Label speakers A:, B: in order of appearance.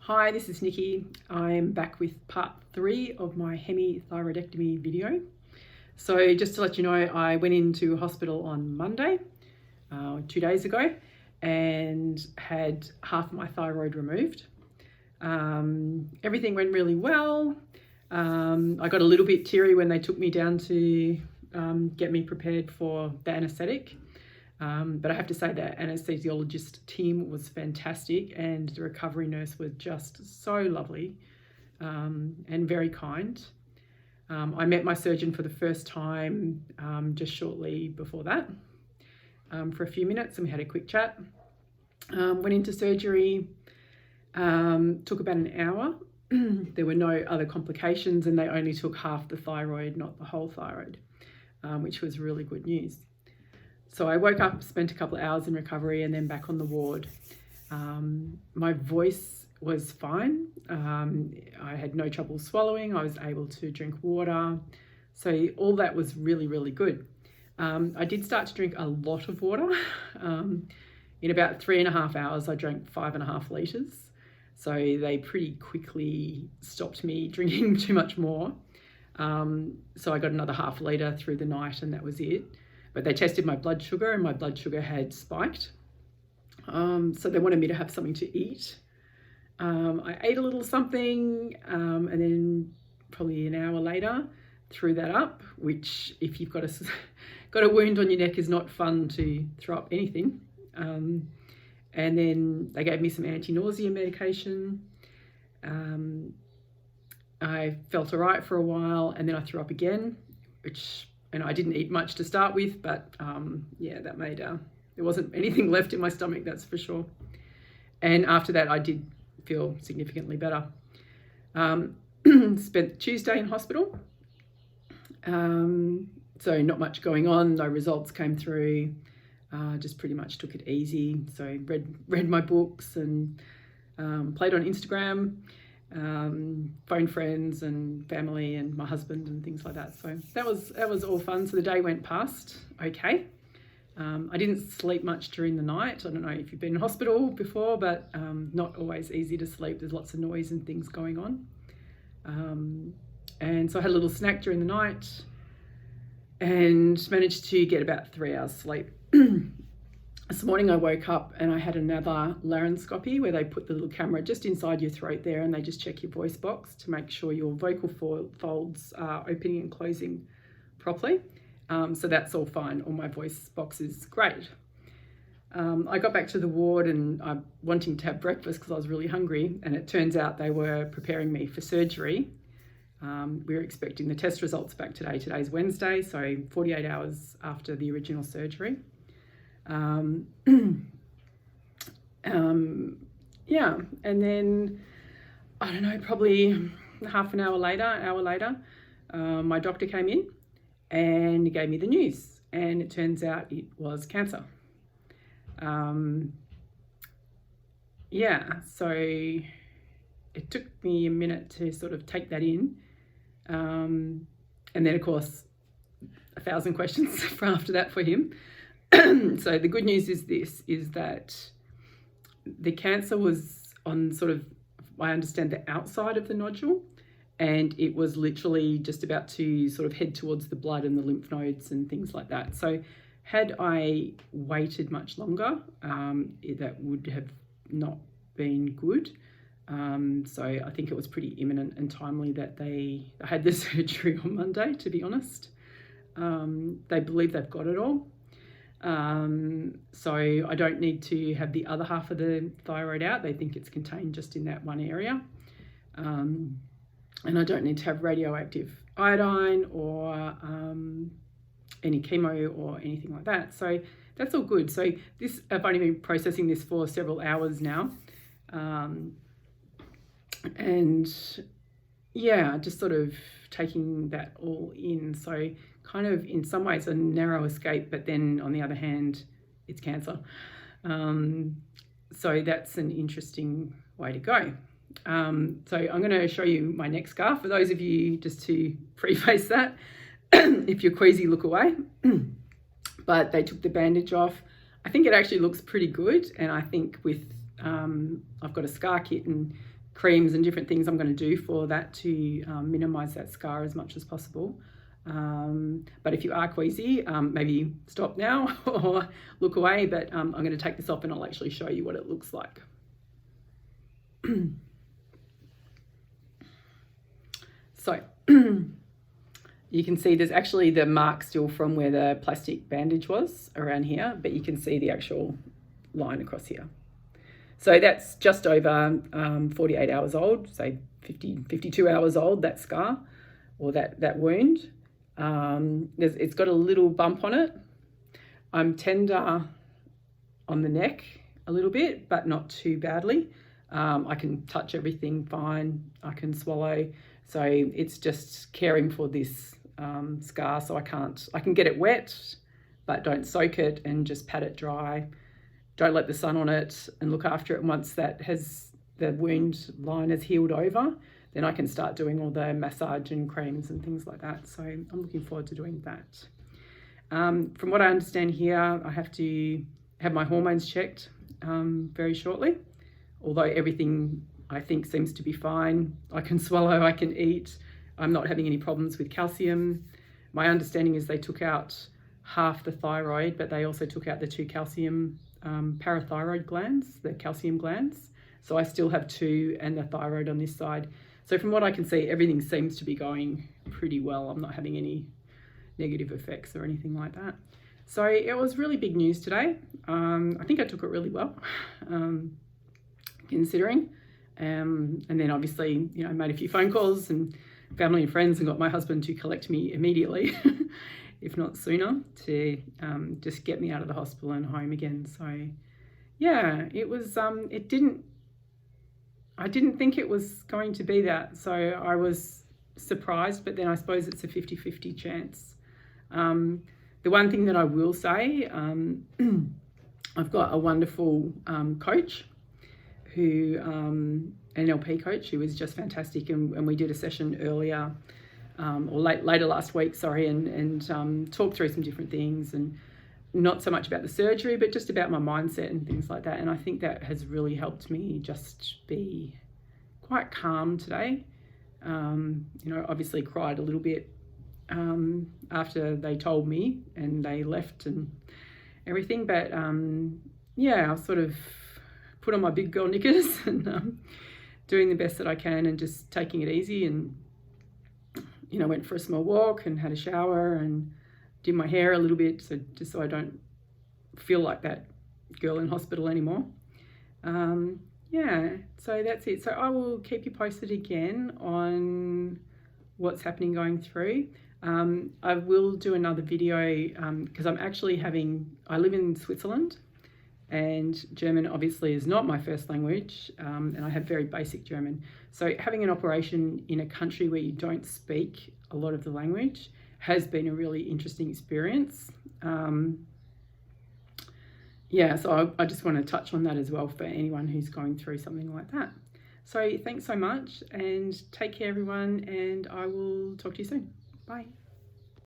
A: Hi, this is Nikki. I'm back with part 3 of my hemithyroidectomy video. So just to let you know, I went into hospital on Monday, 2 days ago, and had half of my thyroid removed. Everything went really well. I got a little bit teary when they took me down to get me prepared for the anaesthetic. But I have to say that anesthesiologist team was fantastic, and the recovery nurse was just so lovely and very kind. I met my surgeon for the first time just shortly before that for a few minutes, and we had a quick chat. Went into surgery, took about an hour. There were no other complications, and they only took half the thyroid, not the whole thyroid, which was really good news. So I woke up, spent a couple of hours in recovery, and then back on the ward. My voice was fine. I had no trouble swallowing. I was able to drink water. So all that was really, really good. I did start to drink a lot of water. In about 3.5 hours, I drank 5.5 litres. So they pretty quickly stopped me drinking too much more. So I got another half litre through the night, and that was it. But they tested my blood sugar, and my blood sugar had spiked. So they wanted me to have something to eat. I ate a little something, and then probably an hour later threw that up, which if you've got a wound on your neck is not fun to throw up anything. And then they gave me some anti-nausea medication. I felt all right for a while, and then I threw up again, and I didn't eat much to start with, but yeah, that made, there wasn't anything left in my stomach, that's for sure. And after that, I did feel significantly better. Spent Tuesday in hospital. So not much going on, no results came through, just pretty much took it easy. So read my books and played on Instagram. Phone friends and family and my husband and things like that. So that was all fun. So the day went past okay. I didn't sleep much during the night. I don't know if you've been in hospital before, but not always easy to sleep. There's lots of noise and things going on. And so I had a little snack during the night and managed to get about 3 hours sleep. This morning I woke up and I had another laryngoscopy where they put the little camera just inside your throat there, and they just check your voice box to make sure your vocal folds are opening and closing properly. So that's all fine. All my voice box is great. I got back to the ward and I'm wanting to have breakfast because I was really hungry, and it turns out they were preparing me for surgery. We were expecting the test results back today. Today's Wednesday, so 48 hours after the original surgery. Yeah, and then I don't know, probably half an hour later, my doctor came in and he gave me the news, and it turns out it was cancer. Yeah, so it took me a minute to sort of take that in, and then of course 1,000 questions for after that for him. So the good news is that the cancer was on sort of, I understand, the outside of the nodule, and it was literally just about to sort of head towards the blood and the lymph nodes and things like that. So had I waited much longer, that would have not been good. So I think it was pretty imminent and timely that they had the surgery on Monday, to be honest. They believe they've got it all. So I don't need to have the other half of the thyroid out. They think it's contained just in that one area. And I don't need to have radioactive iodine or any chemo or anything like that. So that's all good. So I've only been processing this for several hours now. And yeah, just sort of taking that all in. So kind of in some ways a narrow escape, but then on the other hand, it's cancer. So that's an interesting way to go. So I'm going to show you my neck scar. For those of you, just to preface that, if you're queasy, look away. But they took the bandage off. I think it actually looks pretty good. And I think with, I've got a scar kit, and creams and different things I'm going to do for that to minimize that scar as much as possible. But if you are queasy, maybe stop now or look away, but I'm going to take this off and I'll actually show you what it looks like. So you can see there's actually the mark still from where the plastic bandage was around here, but you can see the actual line across here. So that's just over 48 hours old, say 52 hours old, that scar or that wound. It's got a little bump on it. I'm tender on the neck a little bit, but not too badly. I can touch everything fine. I can swallow. So it's just caring for this scar. So I can get it wet, but don't soak it and just pat it dry. Don't let the sun on it and look after it. Once that the wound line has healed over, then I can start doing all the massage and creams and things like that. So I'm looking forward to doing that. From what I understand here, I have to have my hormones checked very shortly. Although everything I think seems to be fine. I can swallow, I can eat. I'm not having any problems with calcium. My understanding is they took out half the thyroid, but they also took out the 2 calcium parathyroid glands, the calcium glands. So I still have 2 and the thyroid on this side. So from what I can see, everything seems to be going pretty well. I'm not having any negative effects or anything like that. So it was really big news today. I think I took it really well, considering. And then obviously, I made a few phone calls and family and friends and got my husband to collect me immediately, if not sooner, to just get me out of the hospital and home again. So yeah, it was, I didn't think it was going to be that. So I was surprised, but then I suppose it's a 50-50 chance. The one thing that I will say, I've got a wonderful coach who, an NLP coach who was just fantastic. And we did a session earlier, or later last week, and talked through some different things, and not so much about the surgery, but just about my mindset and things like that. And I think that has really helped me just be quite calm today. Obviously cried a little bit after they told me and they left and everything. But I sort of put on my big girl knickers and doing the best that I can and just taking it easy, and went for a small walk and had a shower and did my hair a little bit, so I don't feel like that girl in hospital anymore. So that's it. So I will keep you posted again on what's happening going through. I will do another video because I live in Switzerland, and German obviously is not my first language, and I have very basic German. So having an operation in a country where you don't speak a lot of the language has been a really interesting experience. So I just want to touch on that as well for anyone who's going through something like that. So thanks so much, and take care everyone, and I will talk to you soon. Bye.